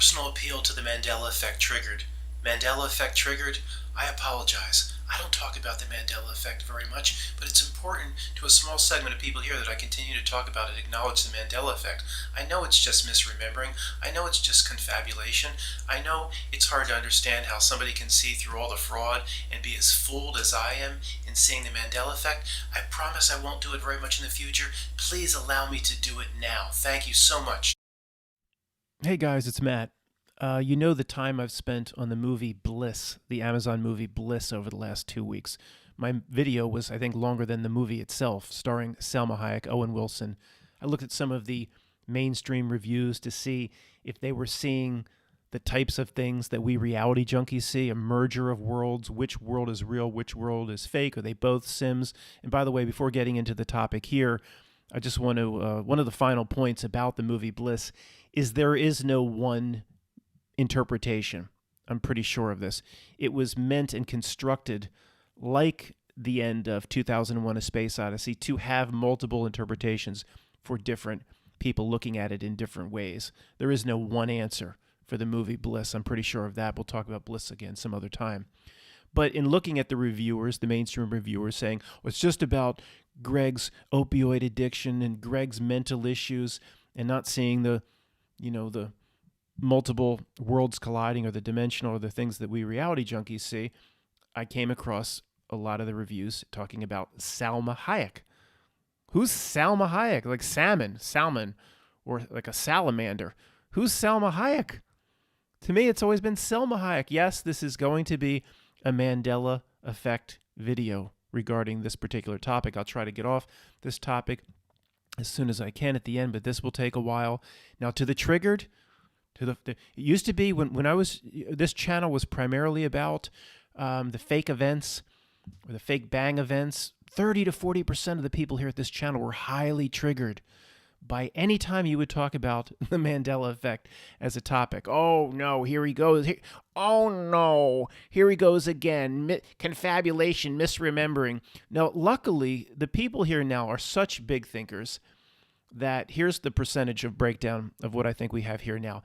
Personal appeal to the Mandela Effect triggered. Mandela Effect triggered? I apologize. I don't talk about the Mandela Effect very much, but it's important to a small segment of people here that I continue to talk about and acknowledge the Mandela Effect. I know it's just misremembering. I know it's just confabulation. I know it's hard to understand how somebody can see through all the fraud and be as fooled as I am in seeing the Mandela Effect. I promise I won't do it very much in the future. Please allow me to do it now. Thank you so much. Hey guys, it's Matt. You know the time I've spent on the movie Bliss, the Amazon movie Bliss, over the last 2 weeks. My video was, I think, longer than the movie itself, starring Selma Hayek, Owen Wilson. I looked at some of the mainstream reviews to see if they were seeing the types of things that we reality junkies see, a merger of worlds, which world is real, which world is fake, are they both Sims? And by the way, before getting into the topic here, I just want to, one of the final points about the movie Bliss is there is no one interpretation. I'm pretty sure of this. It was meant and constructed like the end of 2001 A Space Odyssey to have multiple interpretations for different people looking at it in different ways. There is no one answer for the movie Bliss. I'm pretty sure of that. We'll talk about Bliss again some other time. But in looking at the reviewers, the mainstream reviewers saying, well, it's just about Greg's opioid addiction and Greg's mental issues and not seeing the multiple worlds colliding or the dimensional or the things that we reality junkies see, I came across a lot of the reviews talking about Selma Hayek. Who's Selma Hayek? Like salmon, or like a salamander. Who's Selma Hayek? To me, it's always been Selma Hayek. Yes, this is going to be a Mandela Effect video regarding this particular topic. I'll try to get off this topic as soon as I can at the end, but this will take a while. Now, to the triggered, it used to be when I was, this channel was primarily about the fake events or the fake bang events. 30 to 40% of the people here at this channel were highly triggered by any time you would talk about the Mandela Effect as a topic. Oh no, here he goes. Oh no, here he goes again. Confabulation, misremembering. Now, luckily, the people here now are such big thinkers that here's the percentage of breakdown of what I think we have here now.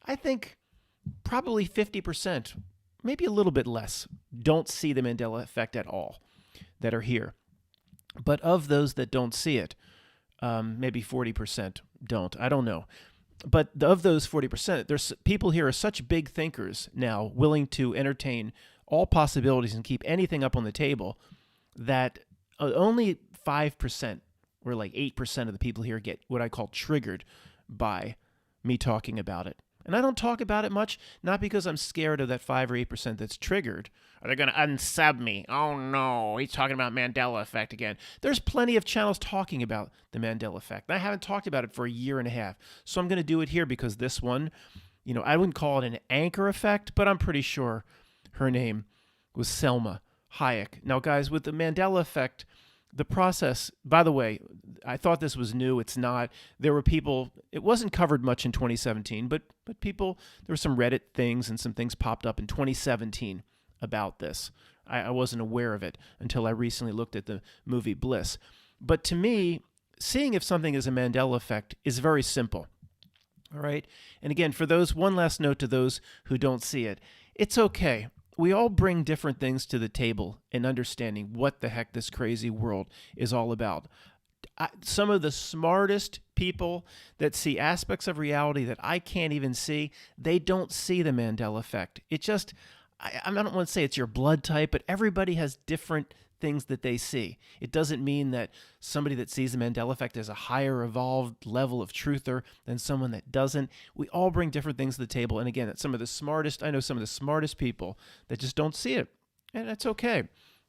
I think probably 50%, maybe a little bit less, don't see the Mandela Effect at all that are here. But of those that don't see it, maybe 40% don't. I don't know. But of those 40%, there's people here are such big thinkers now, willing to entertain all possibilities and keep anything up on the table, that only 5% or like 8% of the people here get what I call triggered by me talking about it. And I don't talk about it much, not because I'm scared of that 5 or 8% that's triggered. Are they going to unsub me? Oh no, he's talking about Mandela Effect again. There's plenty of channels talking about the Mandela Effect. I haven't talked about it for a year and a half. So I'm going to do it here because this one, I wouldn't call it an anchor effect, but I'm pretty sure her name was Selma Hayek. Now, guys, with the Mandela Effect, the process, by the way, I thought this was new. It's not. There were people, it wasn't covered much in 2017, but people, there were some Reddit things and some things popped up in 2017 about this. I wasn't aware of it until I recently looked at the movie Bliss. But to me, seeing if something is a Mandela Effect is very simple. All right? And again, for those, one last note to those who don't see it, it's okay. We all bring different things to the table in understanding what the heck this crazy world is all about. Some of the smartest people that see aspects of reality that I can't even see, they don't see the Mandela Effect. It just, I don't want to say it's your blood type, but everybody has different things that they see. It doesn't mean that somebody that sees the Mandela Effect is a higher evolved level of truther than someone that doesn't. We all bring different things to the table. And again, some of the smartest, I know some of the smartest people that just don't see it. And that's okay.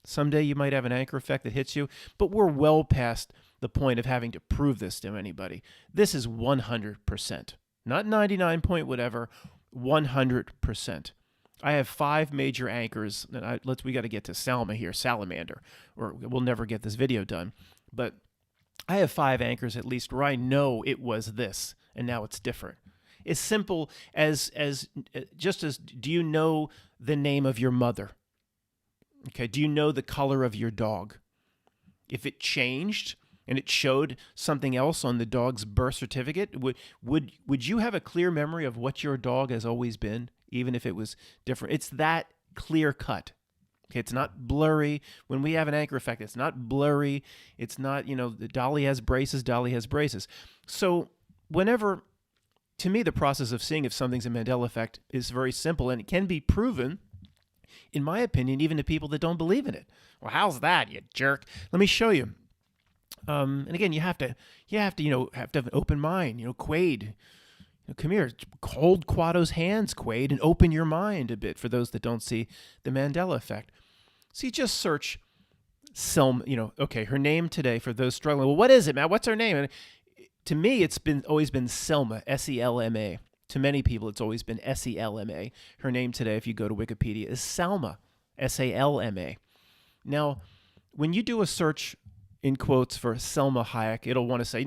Someday you might have an anchor effect that hits you, but we're well past the point of having to prove this to anybody. This is 100%, not 99 point whatever, 100%. I have 5 major anchors, and we got to get to Selma here, salamander, or we'll never get this video done. But I have 5 anchors at least where I know it was this, and now it's different. As simple as do you know the name of your mother? Okay, do you know the color of your dog? If it changed, and it showed something else on the dog's birth certificate, would you have a clear memory of what your dog has always been, even if it was different? It's that clear cut. Okay, it's not blurry. When we have an anchor effect, it's not blurry. It's not, Dolly has braces, Dolly has braces. So whenever, to me, the process of seeing if something's a Mandela effect is very simple, and it can be proven, in my opinion, even to people that don't believe in it. Well, how's that, you jerk? Let me show you. And again, you have to have an open mind. Quaid, come here, hold Quado's hands, Quaid, and open your mind a bit. For those that don't see the Mandela effect, so you just search Selma. Okay, her name today. For those struggling, well, what is it, Matt? What's her name? And to me, it's always been Selma, Selma. To many people, it's always been Selma. Her name today, if you go to Wikipedia, is Selma, Salma. Now, when you do a search in quotes for Selma Hayek, it'll want to say,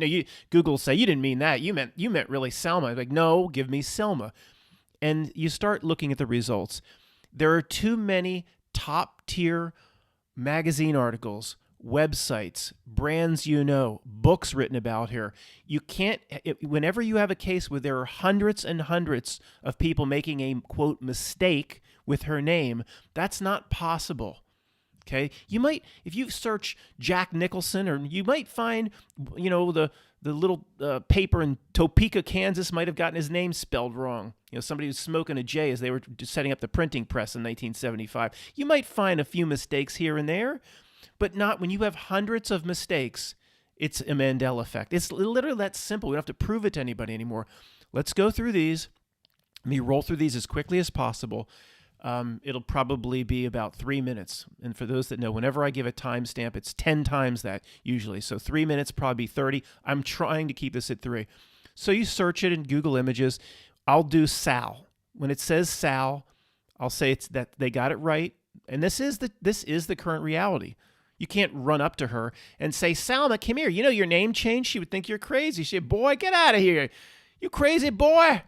Google will say, you didn't mean that. You meant really Selma. Like, no, give me Selma. And you start looking at the results. There are too many top tier magazine articles, websites, brands, books written about her. You can't, whenever you have a case where there are hundreds and hundreds of people making a quote mistake with her name, that's not possible. Okay, you might, if you search Jack Nicholson, or you might find, the little paper in Topeka, Kansas might have gotten his name spelled wrong. Somebody was smoking a J as they were setting up the printing press in 1975. You might find a few mistakes here and there, but not when you have hundreds of mistakes. It's a Mandela effect. It's literally that simple. We don't have to prove it to anybody anymore. Let's go through these. Let me roll through these as quickly as possible. It'll probably be about 3 minutes. And for those that know, whenever I give a timestamp, it's 10 times that usually. So 3 minutes, probably 30. I'm trying to keep this at 3. So you search it in Google Images. I'll do Sal. When it says Sal, I'll say it's that they got it right. And this is the current reality. You can't run up to her and say, Selma, come here. Your name changed. She would think you're crazy. She'd say, boy, get out of here. You crazy boy.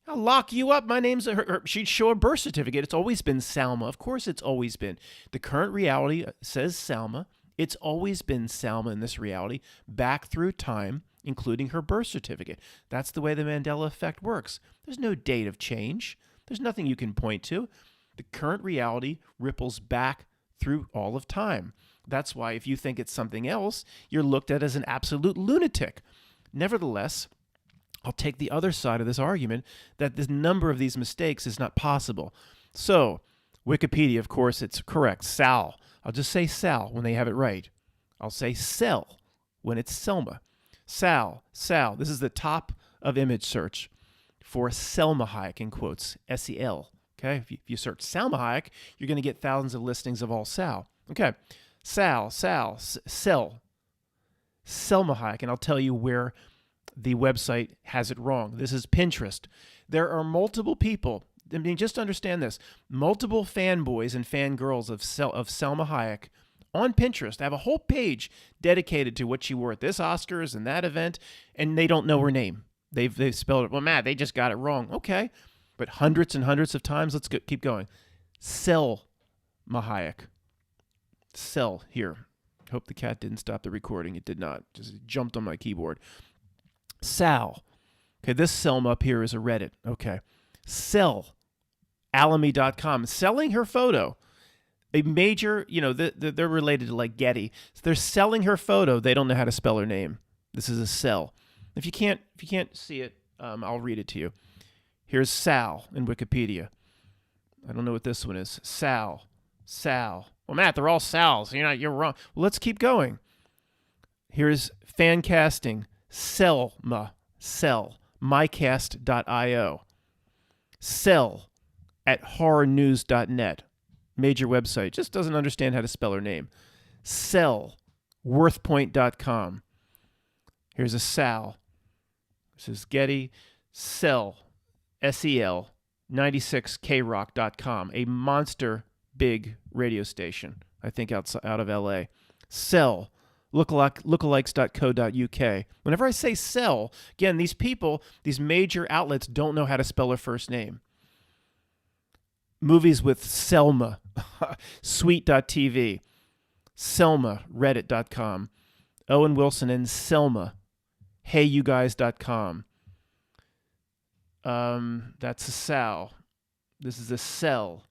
I'll lock you up. My name's she'd show a birth certificate. It's always been Selma. Of course it's always been. The current reality says Selma. It's always been Selma in this reality, back through time, including her birth certificate. That's the way the Mandela effect works. There's no date of change. There's nothing you can point to. The current reality ripples back through all of time. That's why if you think it's something else, you're looked at as an absolute lunatic. Nevertheless, I'll take the other side of this argument that the number of these mistakes is not possible. So, Wikipedia, of course, it's correct. Sal. I'll just say Sal when they have it right. I'll say Sel when it's Selma. Sal. This is the top of image search for Selma Hayek, in quotes, S-E-L. Okay? If you search Selma Hayek, you're going to get thousands of listings of all Sal. Okay. Selma Hayek, and I'll tell you where the website has it wrong. This is Pinterest. There are multiple people, just understand this, multiple fanboys and fangirls of Selma Hayek on Pinterest. I have a whole page dedicated to what she wore at this Oscars and that event, and they don't know her name. They've spelled it, well, Matt, they just got it wrong. Okay, but hundreds and hundreds of times, let's keep going. Selma Hayek. Sell here. Hope the cat didn't stop the recording. It did not. Just jumped on my keyboard. Sal. Okay, this Selma up here is a Reddit. Okay. Sell. Alamy.com. Selling her photo. A major, they're related to like Getty. So they're selling her photo. They don't know how to spell her name. This is a sell. If you can't see it, I'll read it to you. Here's Sal in Wikipedia. I don't know what this one is. Sal. Well, Matt, they're all Sals. You're wrong. Well, let's keep going. Here's fan casting. Selma. Sell. mycast.io. Sell at horrornews.net. Major website. Just doesn't understand how to spell her name. Sell. worthpoint.com. Here's a Sal. This is Getty. Sell. SEL. 96krock.com. A monster big radio station, I think out of LA. Sell. Lookalikes.co.uk. Whenever I say sell, again, these people, these major outlets don't know how to spell her first name. Movies with Selma. Sweet.tv. Selma. Reddit.com. Owen Wilson and Selma. HeyYouGuys.com. That's a Sal. This is a Cell.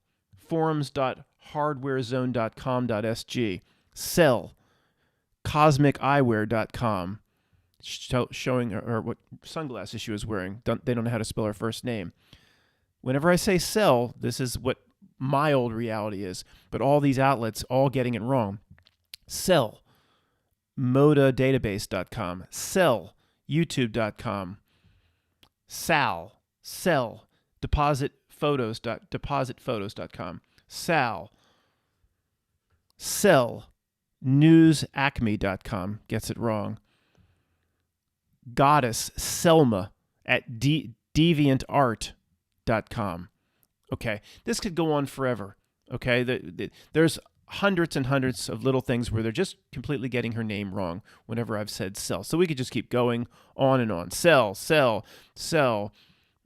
Forums.hardwarezone.com.sg. Cell. CosmicEyewear.com. Showing her what sunglasses she was wearing. They don't know how to spell her first name. Whenever I say Cell, this is what my old reality is. But all these outlets all getting it wrong. Cell. ModaDatabase.com. Cell. YouTube.com. Sal. Cell. Depositphotos.com. Sal. Cell. NewsAcme.com. Gets it wrong. Goddess Selma at DeviantArt.com. Okay, this could go on forever. Okay, there's hundreds and hundreds of little things where they're just completely getting her name wrong whenever I've said Cell. So we could just keep going on and on. Cell.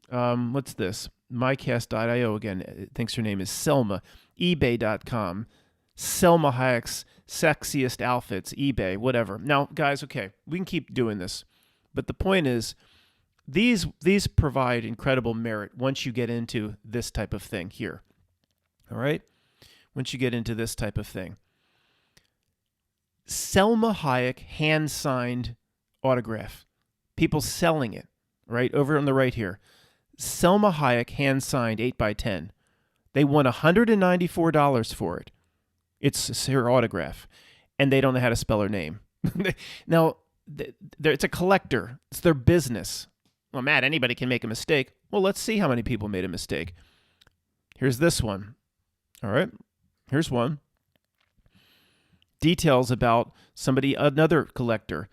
What's this? MyCast.io again thinks her name is Selma. eBay.com. Selma Hayek's sexiest outfits. eBay. Whatever. Now, guys, okay, we can keep doing this. But the point is, these provide incredible merit once you get into this type of thing here. All right? Once you get into this type of thing. Selma Hayek hand-signed autograph. People selling it, right? Over on the right here. Selma Hayek hand-signed 8x10. They won $194 for it. It's her autograph. And they don't know how to spell her name. Now, it's a collector. It's their business. Well, Matt, anybody can make a mistake. Well, let's see how many people made a mistake. Here's this one. All right. Here's one. Details about another collector.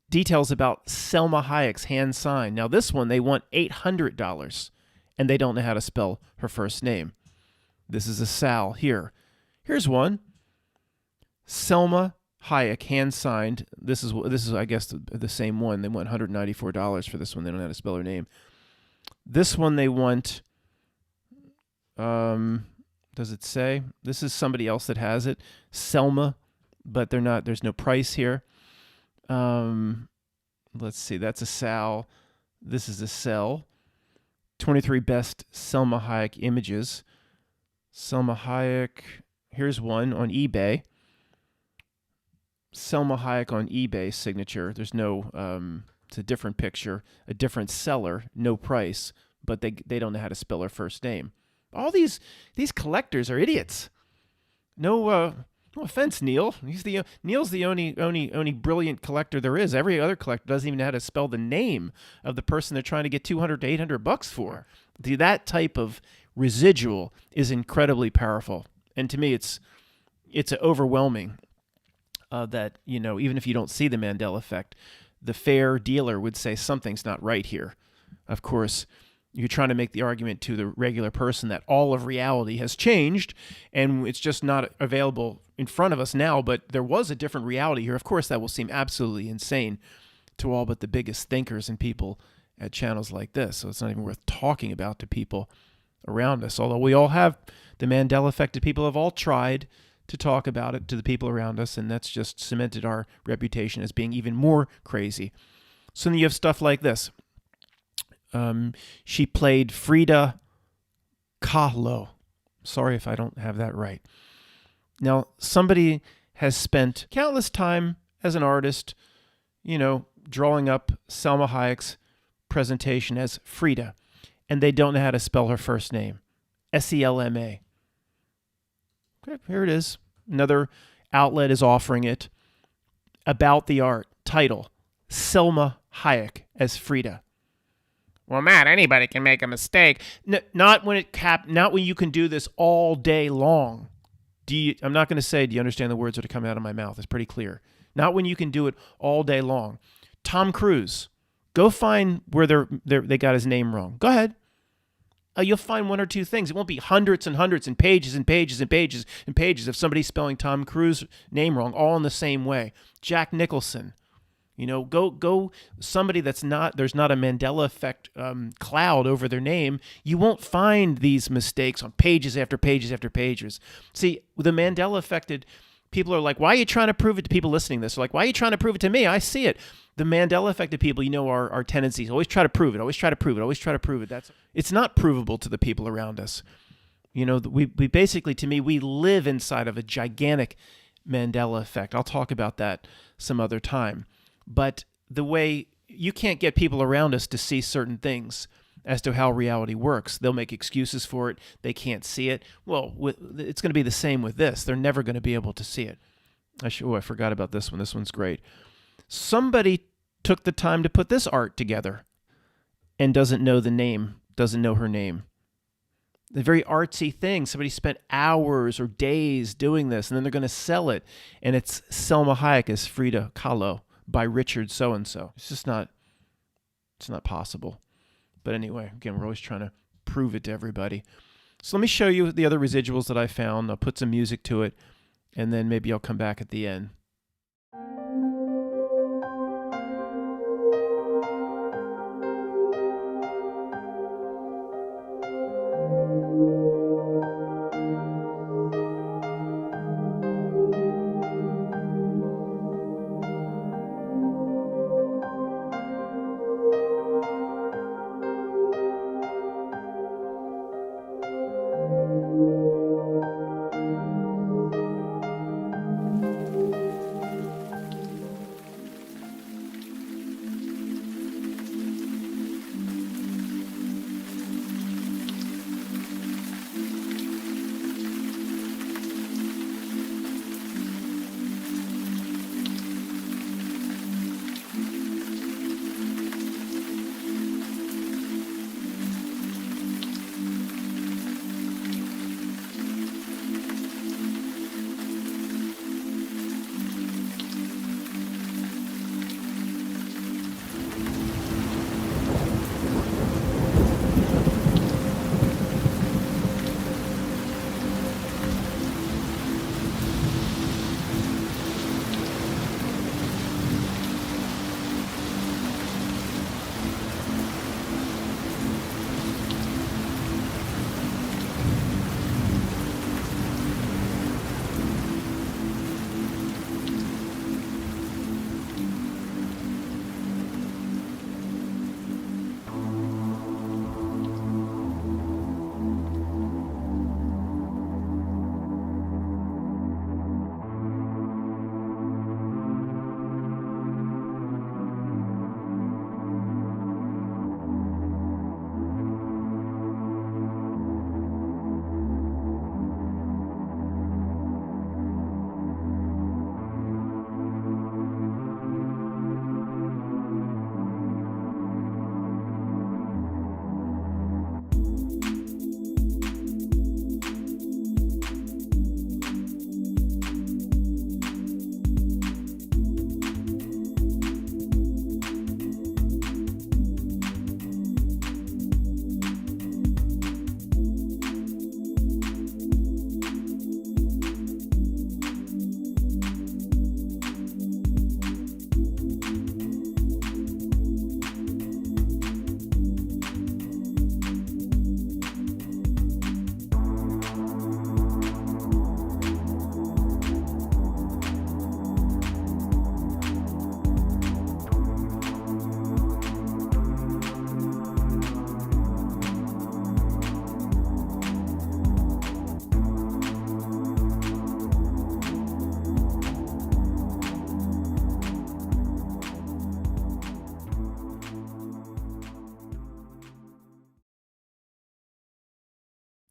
Details about Selma Hayek's hand sign. Now, this one, they want $800, and they don't know how to spell her first name. This is a Sal here. Here's one. Selma Hayek, hand signed. This is I guess the same one. They want $194 for this one. They don't know how to spell her name. This one they want. Does it say? This is somebody else that has it. Selma, but they're not. There's no price here. Let's see. That's a Sal. This is a Cell. 23 best Selma Hayek images. Selma Hayek. Here's one on eBay. Selma Hayek on eBay signature. There's no, it's a different picture, a different seller, no price, but they don't know how to spell her first name. All these collectors are idiots. No offense, Neil. Neil's the only brilliant collector there is. Every other collector doesn't even know how to spell the name of the person they're trying to get $200 to $800 for. That type of residual is incredibly powerful, and to me, it's overwhelming. That, even if you don't see the Mandela effect, the fair dealer would say something's not right here. Of course, you're trying to make the argument to the regular person that all of reality has changed and it's just not available in front of us now, but there was a different reality here. Of course, that will seem absolutely insane to all but the biggest thinkers and people at channels like this. So it's not even worth talking about to people around us. Although we all have the Mandela effect, people have all tried to talk about it to the people around us, and that's just cemented our reputation as being even more crazy. So then you have stuff like this. She played Frida Kahlo. Sorry if I don't have that right. Now, somebody has spent countless time as an artist, drawing up Selma Hayek's presentation as Frida, and they don't know how to spell her first name. Selma. Okay, here it is. Another outlet is offering it. About the art. Title: Selma Hayek as Frida. Well, Matt, anybody can make a mistake. Not when you can do this all day long. I'm not going to say, do you understand the words that are coming out of my mouth? It's pretty clear. Not when you can do it all day long. Tom Cruise. Go find where they got his name wrong. Go ahead. You'll find one or two things. It won't be hundreds and hundreds and pages and pages and pages and pages of somebody spelling Tom Cruise's name wrong, all in the same way. Jack Nicholson. Go somebody there's not a Mandela effect cloud over their name. You won't find these mistakes on pages after pages after pages. See, the Mandela affected People are like, why are you trying to prove it to people listening to this? They're like, why are you trying to prove it to me? I see it. The Mandela Effect of people, our tendencies. Always try to prove it. Always try to prove it. Always try to prove it. It's not provable to the people around us. We basically, to me, we live inside of a gigantic Mandela Effect. I'll talk about that some other time. But the way you can't get people around us to see certain things as to how reality works. They'll make excuses for it. They can't see it. Well, it's going to be the same with this. They're never going to be able to see it. I forgot about this one. This one's great. Somebody took the time to put this art together and doesn't know the name, doesn't know her name. The very artsy thing. Somebody spent hours or days doing this, and then they're going to sell it. And it's Selma Hayek as Frida Kahlo by Richard so-and-so. It's not possible. But anyway, again, we're always trying to prove it to everybody. So let me show you the other residuals that I found. I'll put some music to it, and then maybe I'll come back at the end.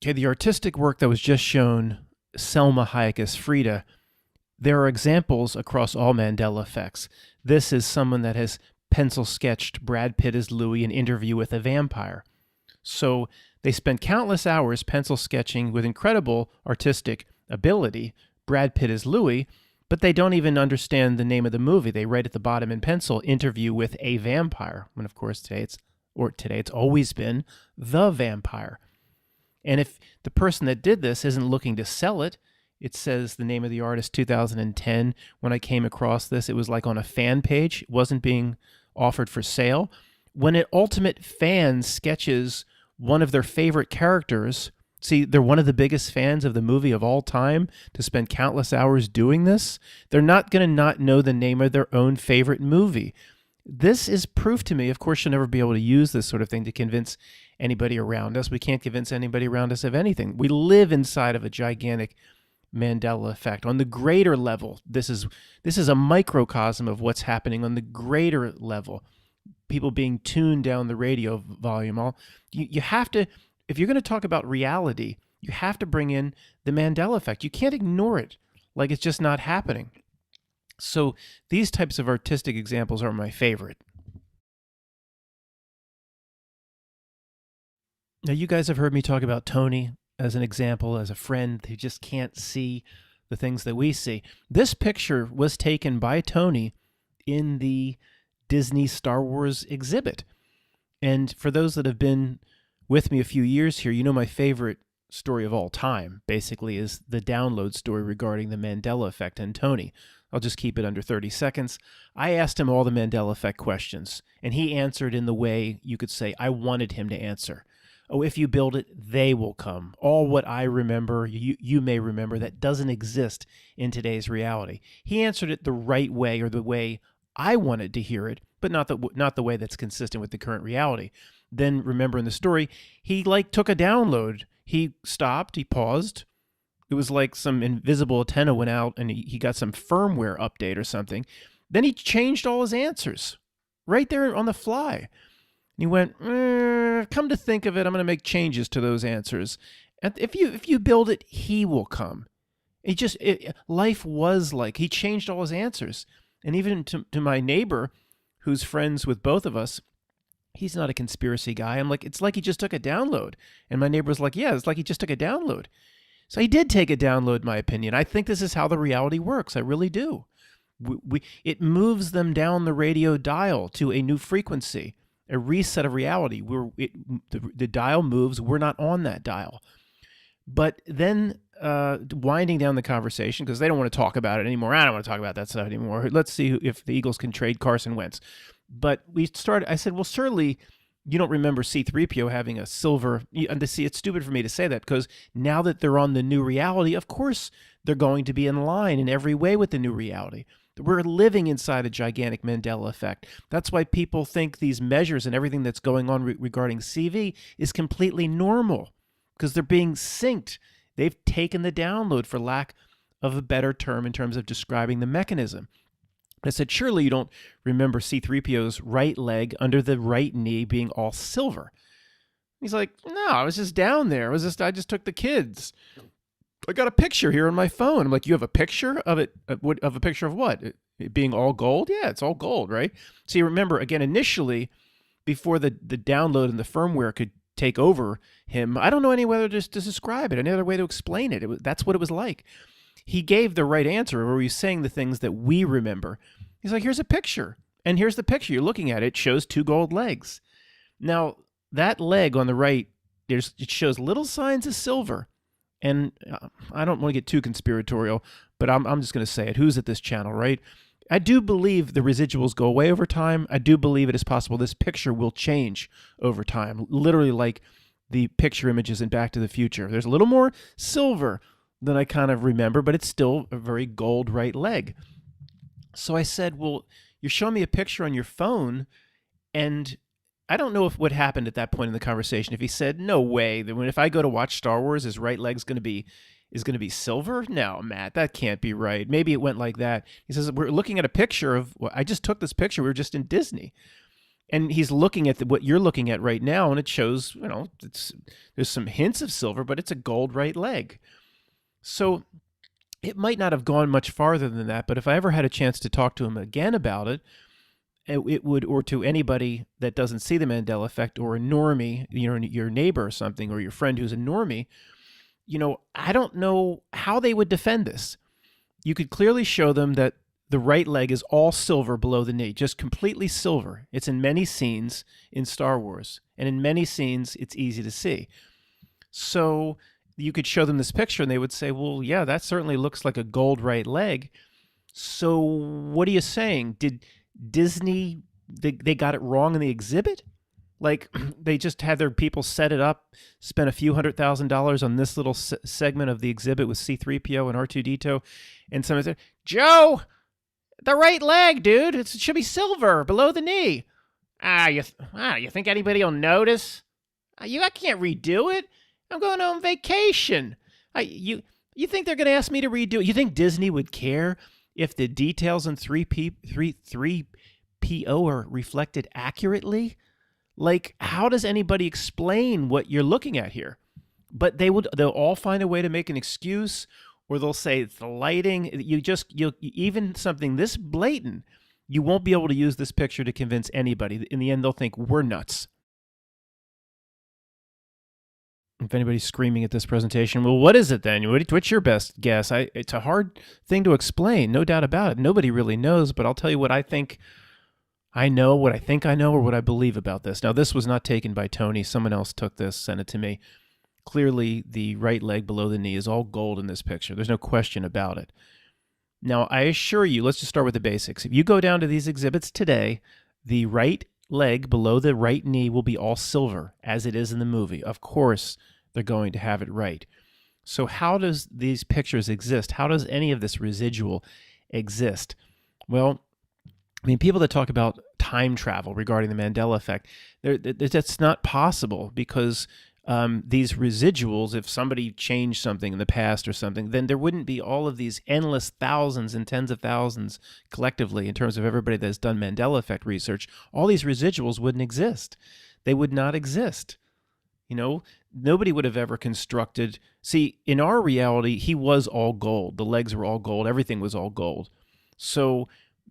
Okay, the artistic work that was just shown, Selma Hayek as Frida, there are examples across all Mandela effects. This is someone that has pencil sketched Brad Pitt as Louis in Interview with a Vampire. So they spent countless hours pencil sketching with incredible artistic ability Brad Pitt as Louis, but they don't even understand the name of the movie. They write at the bottom in pencil, Interview with a Vampire, when of course today it's always been The Vampire. And if the person that did this isn't looking to sell it, it says the name of the artist, 2010. When I came across this, it was like on a fan page. It wasn't being offered for sale. When an ultimate fan sketches one of their favorite characters, See, they're one of the biggest fans of the movie of all time to spend countless hours doing this. They're not going to not know the name of their own favorite movie. This is proof to me. Of course, you'll never be able to use this sort of thing to convince anybody around us. We can't convince anybody around us of anything. We live inside of a gigantic Mandela effect. On the greater level, this is a microcosm of what's happening on the greater level. People being tuned down the radio volume. You have to, if you're going to talk about reality, you have to bring in the Mandela effect. You can't ignore it like it's just not happening. So these types of artistic examples are my favorite. Now, you guys have heard me talk about Tony as an example, as a friend who just can't see the things that we see. This picture was taken by Tony in the Disney Star Wars exhibit. And for those that have been with me a few years here, you know my favorite story of all time, basically, is the download story regarding the Mandela Effect and Tony. I'll just keep it under 30 seconds. I asked him all the Mandela Effect questions, and he answered in the way you could say I wanted him to answer. Oh, if you build it, they will come. All what I remember, you may remember, that doesn't exist in today's reality. He answered it the right way, or the way I wanted to hear it, but not the way that's consistent with the current reality. Then, remember in the story, he took a download. He stopped, he paused. It was like some invisible antenna went out and he got some firmware update or something. Then he changed all his answers right there on the fly. And he went, come to think of it, I'm going to make changes to those answers. And if you build it, he will come. Life was like, he changed all his answers. And even to my neighbor, who's friends with both of us, he's not a conspiracy guy. I'm like, it's like he just took a download. And my neighbor's like, yeah, it's like he just took a download. So he did take a download, in my opinion. I think this is how the reality works. I really do. It moves them down the radio dial to a new frequency, a reset of reality. The dial moves. We're not on that dial. But then winding down the conversation, because they don't want to talk about it anymore. I don't want to talk about that stuff anymore. Let's see if the Eagles can trade Carson Wentz. But I said, well, surely you don't remember C-3PO having a silver. And see, it's stupid for me to say that, because now that they're on the new reality, of course they're going to be in line in every way with the new reality. We're living inside a gigantic Mandela effect. That's why people think these measures and everything that's going on regarding CV is completely normal, because they're being synced. They've taken the download, for lack of a better term, in terms of describing the mechanism. I said, surely you don't remember C-3PO's right leg under the right knee being all silver. He's like, no, I was just down there. I just took the kids. I got a picture here on my phone. I'm like, you have a picture of it? Of a picture of what? It being all gold? Yeah, it's all gold, right? So you remember, again, initially, before the download and the firmware could take over him, I don't know any way to describe it, any other way to explain it. That's what it was like. He gave the right answer, where he's saying the things that we remember. He's like, here's a picture. And here's the picture. You're looking at it. It shows two gold legs. Now, that leg on the right, it shows little signs of silver. And I don't want to get too conspiratorial, but I'm just going to say it. Who's at this channel, right? I do believe the residuals go away over time. I do believe it is possible this picture will change over time, literally like the picture images in Back to the Future. There's a little more silver than I kind of remember, but it's still a very gold right leg. So I said, well, you're showing me a picture on your phone, and I don't know what happened at that point in the conversation. If he said, no way, that if I go to watch Star Wars, his right leg's going to be silver? No, Matt, that can't be right. Maybe it went like that. He says, we're looking at a picture of, I just took this picture. We were just in Disney. And he's looking at what you're looking at right now, and it shows, there's some hints of silver, but it's a gold right leg. So it might not have gone much farther than that, but if I ever had a chance to talk to him again about it, it would, or to anybody that doesn't see the Mandela Effect, or a normie, your neighbor or something, or your friend who's a normie, I don't know how they would defend this. You could clearly show them that the right leg is all silver below the knee, just completely silver. It's in many scenes in Star Wars, and in many scenes, it's easy to see. So you could show them this picture, and they would say, well, yeah, that certainly looks like a gold right leg. So what are you saying? Did Disney, they got it wrong in the exhibit? Like they just had their people set it up, spent a few $100,000 on this little segment of the exhibit with C3PO and R2D2, and someone said, "Joe, the right leg, dude. It should be silver below the knee." You think anybody will notice? I can't redo it. I'm going on vacation. You think they're going to ask me to redo it? You think Disney would care if the details in 3PO are reflected accurately? Like, how does anybody explain what you're looking at here? But they'll all find a way to make an excuse, or they'll say it's the lighting. Even something this blatant, you won't be able to use this picture to convince anybody. In the end, they'll think we're nuts. If anybody's screaming at this presentation, well, what is it then? What's your best guess? It's a hard thing to explain, no doubt about it. Nobody really knows, but I'll tell you what I think I know, what I think I know, or what I believe about this. Now, this was not taken by Tony. Someone else took this, sent it to me. Clearly, the right leg below the knee is all gold in this picture. There's no question about it. Now, I assure you, let's just start with the basics. If you go down to these exhibits today, the right leg below the right knee will be all silver, as it is in the movie. Of course, they're going to have it right. So how does these pictures exist? How does any of this residual exist? Well, I mean, people that talk about time travel regarding the Mandela effect, that's not possible because these residuals, if somebody changed something in the past or something, then there wouldn't be all of these endless thousands and tens of thousands collectively in terms of everybody that's done Mandela effect research. All these residuals wouldn't exist. They would not exist. You know, nobody would have ever constructed. See, in our reality, he was all gold. The legs were all gold. Everything was all gold. So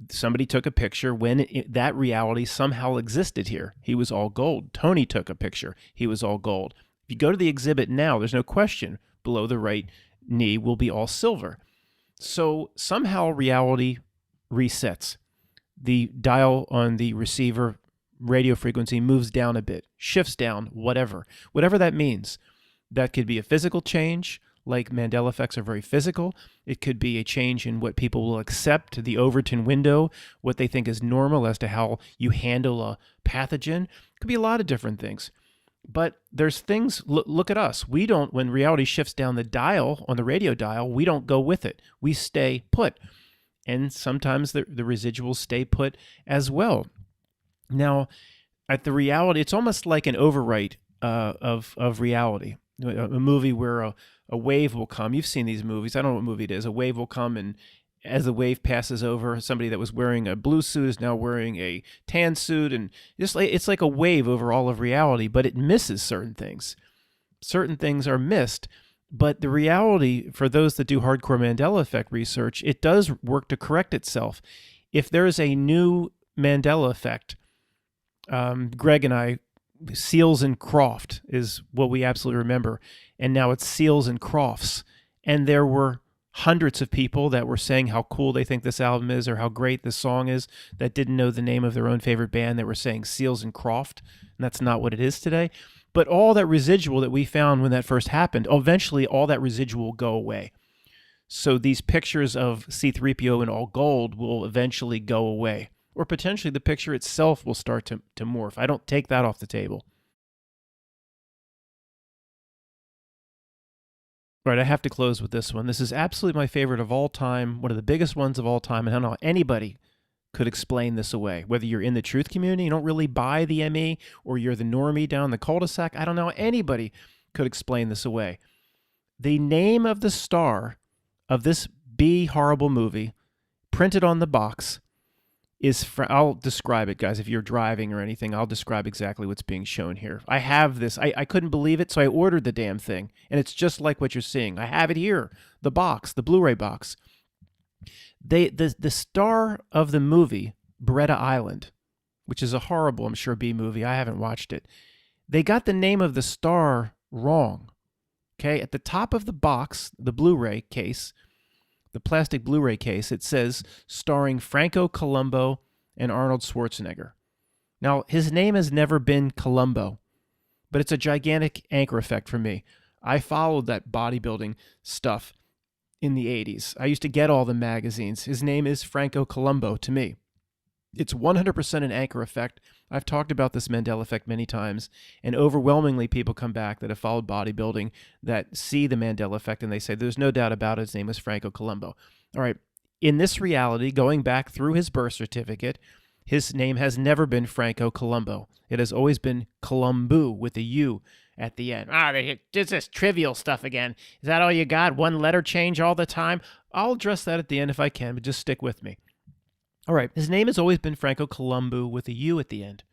somebody took a picture when that reality somehow existed here. He was all gold. Tony took a picture. He was all gold. If you go to the exhibit now, there's no question below the right knee will be all silver. So somehow reality resets. The dial on the receiver radio frequency moves down a bit, shifts down, whatever that means. That could be a physical change, like Mandela effects are very physical. It could be a change in what people will accept, the Overton window, what they think is normal as to how you handle a pathogen. It could be a lot of different things. But there's things, look at us. We don't, when reality shifts down the dial, on the radio dial, we don't go with it. We stay put. And sometimes the residuals stay put as well. Now, at the reality, it's almost like an overwrite of reality. A movie where a wave will come. You've seen these movies. I don't know what movie it is. A wave will come, and as the wave passes over, somebody that was wearing a blue suit is now wearing a tan suit, and it's like a wave over all of reality, but it misses certain things. Certain things are missed, but the reality, for those that do hardcore Mandela effect research, it does work to correct itself. If there is a new Mandela effect, Greg and I, Seals and Croft is what we absolutely remember. And now it's Seals and Crofts. And there were hundreds of people that were saying how cool they think this album is or how great this song is that didn't know the name of their own favorite band that were saying Seals and Croft. And that's not what it is today. But all that residual that we found when that first happened, eventually all that residual will go away. So these pictures of C3PO in all gold will eventually go away. Or potentially the picture itself will start to morph. I don't take that off the table. All right, I have to close with this one. This is absolutely my favorite of all time, one of the biggest ones of all time, and I don't know how anybody could explain this away. Whether you're in the truth community, you don't really buy the ME, or you're the normie down the cul-de-sac, I don't know how anybody could explain this away. The name of the star of this B horrible movie, printed on the box, I'll describe it, guys. If you're driving or anything, I'll describe exactly what's being shown here. I have this. I couldn't believe it, so I ordered the damn thing. And it's just like what you're seeing. I have it here, the box, the Blu-ray box. The star of the movie, Beretta Island, which is a horrible, I'm sure, B movie. I haven't watched it. They got the name of the star wrong. Okay, at the top of the box, the Blu-ray case, the plastic Blu-ray case, it says, starring Franco Columbo and Arnold Schwarzenegger. Now, his name has never been Columbo, but it's a gigantic anchor effect for me. I followed that bodybuilding stuff in the 80s. I used to get all the magazines. His name is Franco Columbo to me. It's 100% an anchor effect. I've talked about this Mandela effect many times, and overwhelmingly people come back that have followed bodybuilding that see the Mandela effect and they say, there's no doubt about it, his name was Franco Columbu. All right, in this reality, going back through his birth certificate, his name has never been Franco Columbu. It has always been Columbu with a U at the end. This is trivial stuff again. Is that all you got? One letter change all the time? I'll address that at the end if I can, but just stick with me. All right, his name has always been Franco Columbu with a U at the end.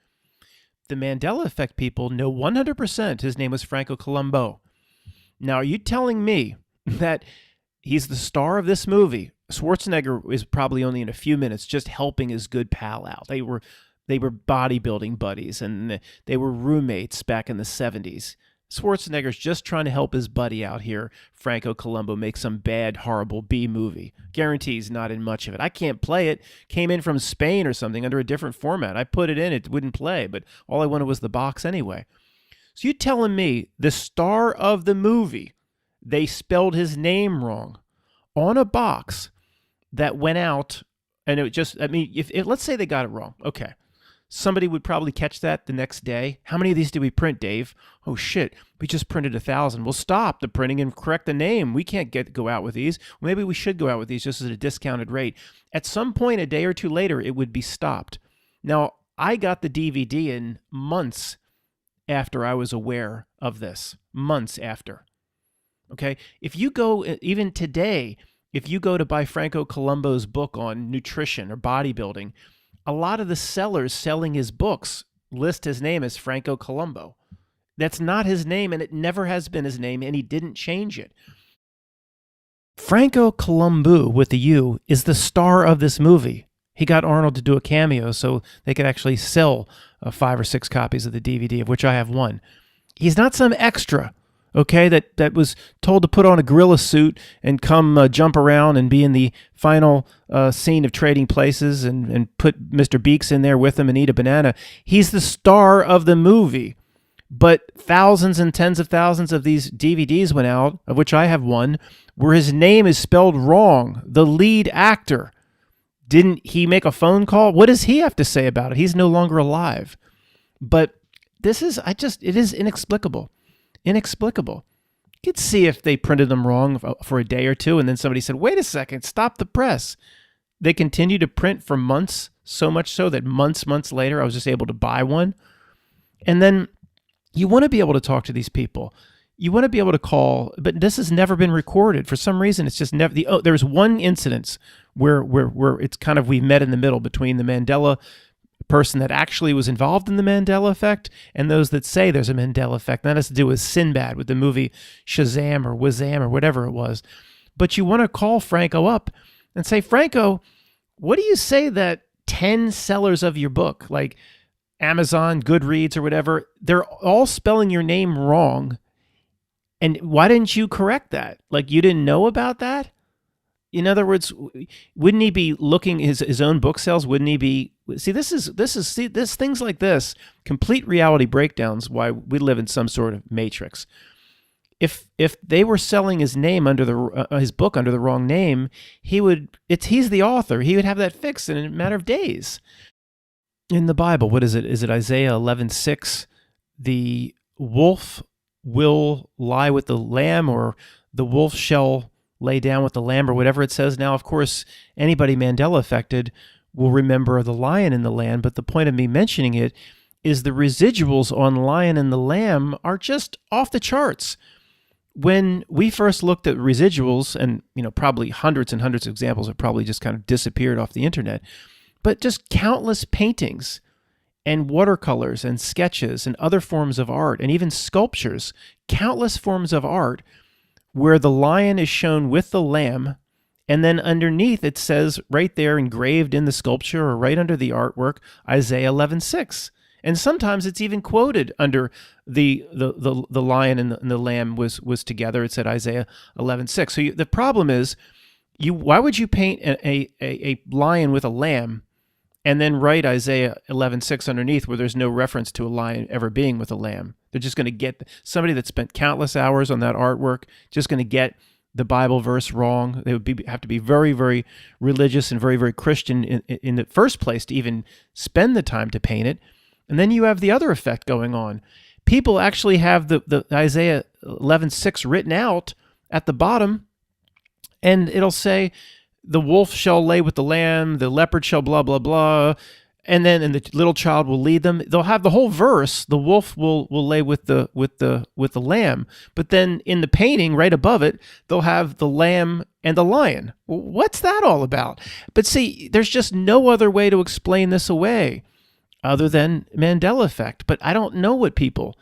The Mandela Effect people know 100% his name was Franco Columbu. Now, are you telling me that he's the star of this movie? Schwarzenegger is probably only in a few minutes just helping his good pal out. They were bodybuilding buddies, and they were roommates back in the 70s. Schwarzenegger's just trying to help his buddy out here, Franco Columbu, make some bad, horrible B movie. Guarantees not in much of it. I can't play it. Came in from Spain or something under a different format. I put it in, it wouldn't play, but all I wanted was the box anyway. So you telling me the star of the movie, they spelled his name wrong on a box that went out, and it just, I mean, if let's say they got it wrong, okay. Somebody would probably catch that the next day. How many of these did we print, Dave? Oh, shit, we just printed 1,000. We'll stop the printing and correct the name. We can't go out with these. Maybe we should go out with these just at a discounted rate. At some point, a day or two later, it would be stopped. Now, I got the DVD in months after I was aware of this. Months after. Okay? If you go, even today, if you go to buy Franco Columbu's book on nutrition or bodybuilding, a lot of the sellers selling his books list his name as Franco Columbu. That's not his name, and it never has been his name, and he didn't change it. Franco Columbu with the U is the star of this movie. He got Arnold to do a cameo so they could actually sell 5 or 6 copies of the DVD, of which I have one. He's not some extra, okay, that was told to put on a gorilla suit and come jump around and be in the final scene of Trading Places and put Mr. Beaks in there with him and eat a banana. He's the star of the movie. But thousands and tens of thousands of these DVDs went out, of which I have one, where his name is spelled wrong. The lead actor. Didn't he make a phone call? What does he have to say about it? He's no longer alive. But this is, it is inexplicable. Inexplicable. You could see if they printed them wrong for a day or two, and then somebody said, wait a second, stop the press. They continued to print for months, so much so that months later, I was just able to buy one. And then you want to be able to talk to these people. You want to be able to call, but this has never been recorded. For some reason, it's just never, there's one incident where it's kind of, we met in the middle between the Mandela person that actually was involved in the Mandela Effect and those that say there's a Mandela Effect. That has to do with Sinbad, with the movie Shazam or Wazam or whatever it was. But you want to call Franco up and say, Franco, what do you say that 10 sellers of your book, like Amazon, Goodreads, or whatever, they're all spelling your name wrong? And why didn't you correct that? Like, you didn't know about that? In other words, wouldn't he be looking his own book sales? Wouldn't he be? See, this things like this, complete reality breakdowns. Why we live in some sort of matrix. If they were selling his name under his book under the wrong name, he's the author. He would have that fixed in a matter of days. In the Bible, what is it? Is it Isaiah 11:6? The wolf will lie with the lamb, or the wolf shall lay down with the lamb, or whatever it says. Now, of course, anybody Mandela affected will remember the lion and the lamb, but the point of me mentioning it is the residuals on lion and the lamb are just off the charts. When we first looked at residuals, and probably hundreds and hundreds of examples have probably just kind of disappeared off the internet, but just countless paintings and watercolors and sketches and other forms of art, and even sculptures, countless forms of art where the lion is shown with the lamb, and then underneath it says right there engraved in the sculpture or right under the artwork, Isaiah 11:6. And sometimes it's even quoted under the lion and the lamb was together. It said Isaiah 11:6. So the problem is, why would you paint a lion with a lamb and then write Isaiah 11:6 underneath where there's no reference to a lion ever being with a lamb? They're just going to get somebody that spent countless hours on that artwork, just going to get the Bible verse wrong. They would have to be very, very religious and very, very Christian in the first place to even spend the time to paint it. And then you have the other effect going on. People actually have the Isaiah 11:6 written out at the bottom, and it'll say, the wolf shall lay with the lamb, the leopard shall blah, blah, blah. And the little child will lead them. They'll have the whole verse. The wolf will lay with the lamb. But then in the painting right above it, they'll have the lamb and the lion. What's that all about? But see, there's just no other way to explain this away other than Mandela effect. But I don't know what people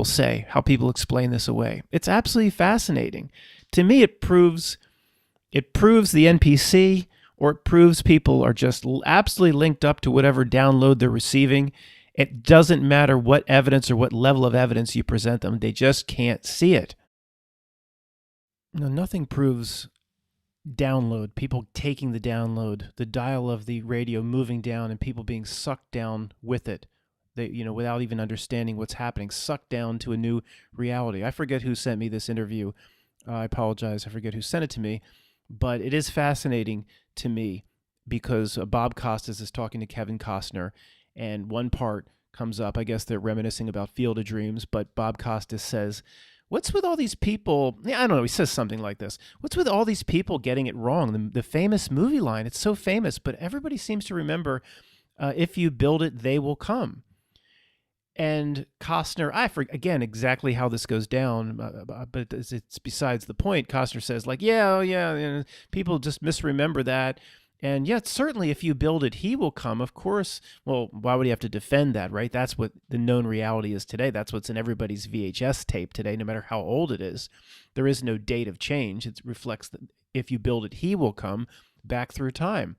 say, how people explain this away. It's absolutely fascinating. To me, it proves the NPC, or it proves people are just absolutely linked up to whatever download they're receiving. It doesn't matter what evidence or what level of evidence you present them. They just can't see it. No, nothing proves download, people taking the download, the dial of the radio moving down and people being sucked down with it. They, without even understanding what's happening, sucked down to a new reality. I forget who sent me this interview. I apologize. I forget who sent it to me. But it is fascinating to me because Bob Costas is talking to Kevin Costner, and one part comes up. I guess they're reminiscing about Field of Dreams, but Bob Costas says, what's with all these people? I don't know. He says something like this. What's with all these people getting it wrong? The famous movie line, it's so famous, but everybody seems to remember, if you build it, they will come. And Costner, I forget again exactly how this goes down, but it's besides the point. Costner says, like, yeah, people just misremember that. And yet, certainly, if you build it, he will come. Of course. Well, why would he have to defend that, right? That's what the known reality is today. That's what's in everybody's VHS tape today, no matter how old it is. There is no date of change. It reflects that if you build it, he will come back through time.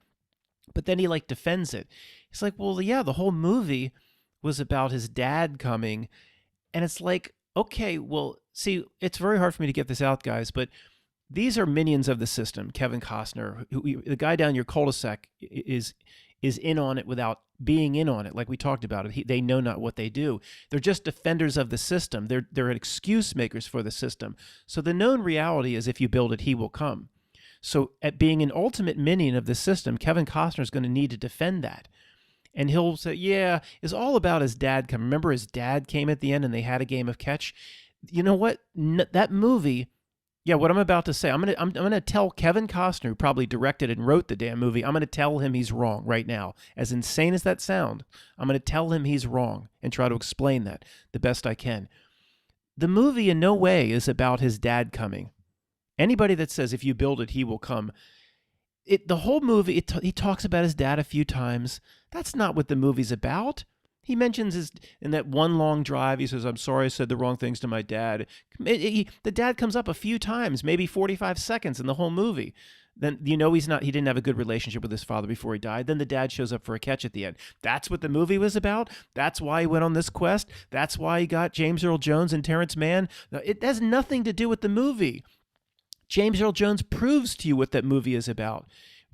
But then he defends it. He's like, well, yeah, the whole movie was about his dad coming. And it's like, okay, well, see, it's very hard for me to get this out, guys, but these are minions of the system. Kevin Costner, the guy down your cul-de-sac, is in on it without being in on it, like we talked about it. They know not what they do. They're just defenders of the system. They're excuse makers for the system. So the known reality is if you build it, he will come. So at being an ultimate minion of the system, Kevin Costner is going to need to defend that. And he'll say, yeah, it's all about his dad coming. Remember his dad came at the end and they had a game of catch? You know what? That movie, yeah, what I'm about to say, I'm gonna tell Kevin Costner, who probably directed and wrote the damn movie, I'm going to tell him he's wrong right now. As insane as that sounds, I'm going to tell him he's wrong and try to explain that the best I can. The movie in no way is about his dad coming. Anybody that says if you build it, he will come, the whole movie, he talks about his dad a few times. That's not what the movie's about. He mentions in that one long drive, he says, I'm sorry I said the wrong things to my dad. The dad comes up a few times, maybe 45 seconds in the whole movie. Then he didn't have a good relationship with his father before he died. Then the dad shows up for a catch at the end. That's what the movie was about. That's why he went on this quest. That's why he got James Earl Jones and Terrence Mann. It has nothing to do with the movie. James Earl Jones proves to you what that movie is about.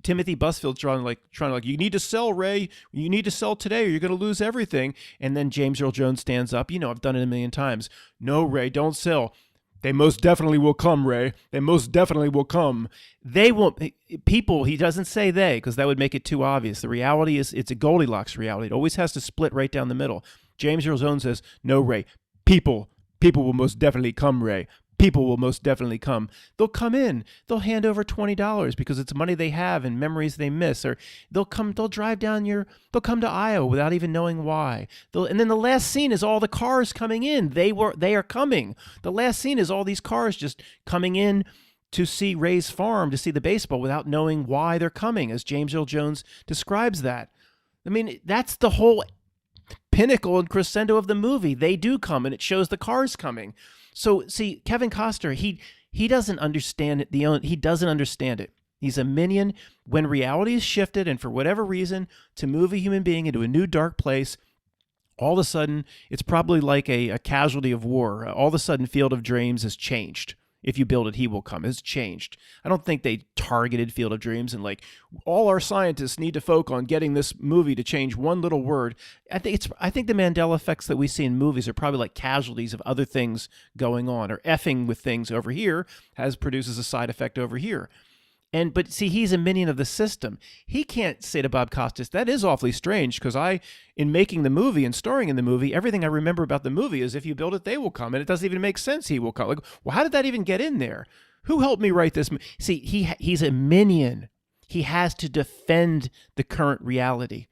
Timothy Busfield's trying to you need to sell, Ray. You need to sell today or you're going to lose everything. And then James Earl Jones stands up. I've done it a million times. No, Ray, don't sell. They most definitely will come, Ray. They most definitely will come. They won't. People, he doesn't say they because that would make it too obvious. The reality is it's a Goldilocks reality. It always has to split right down the middle. James Earl Jones says, no, Ray. People will most definitely come, Ray. People will most definitely come. They'll come in. They'll hand over $20 because it's money they have and memories they miss. Or they'll come to Iowa without even knowing why. And then the last scene is all the cars coming in. They are coming. The last scene is all these cars just coming in to see Ray's farm, to see the baseball without knowing why they're coming, as James Earl Jones describes that. I mean, that's the whole pinnacle and crescendo of the movie. They do come and it shows the cars coming. So, see, Kevin Costner, he doesn't understand it. He doesn't understand it. He's a minion. When reality is shifted, and for whatever reason, to move a human being into a new dark place, all of a sudden, it's probably like a casualty of war. All of a sudden, Field of Dreams has changed. If you build it, he will come. It's changed. I don't think they targeted Field of Dreams and all our scientists need to focus on getting this movie to change one little word. I think the Mandela effects that we see in movies are probably like casualties of other things going on, or effing with things over here produces a side effect over here. But see, he's a minion of the system. He can't say to Bob Costas, that is awfully strange, because in making the movie and starring in the movie, everything I remember about the movie is if you build it, they will come. And it doesn't even make sense he will come. Like, well, how did that even get in there? Who helped me write this? See, he's a minion. He has to defend the current reality.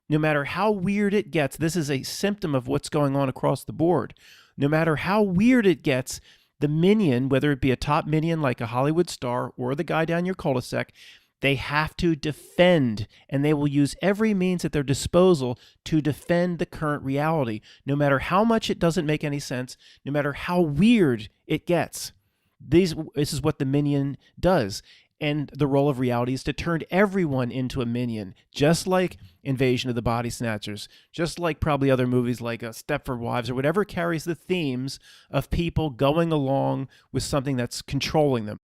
No matter how weird it gets, this is a symptom of what's going on across the board. No matter how weird it gets, the minion, whether it be a top minion like a Hollywood star or the guy down your cul-de-sac, they have to defend, and they will use every means at their disposal to defend the current reality, no matter how much it doesn't make any sense, no matter how weird it gets. This is what the minion does. And the role of reality is to turn everyone into a minion, just like Invasion of the Body Snatchers, just like probably other movies like Stepford Wives or whatever carries the themes of people going along with something that's controlling them.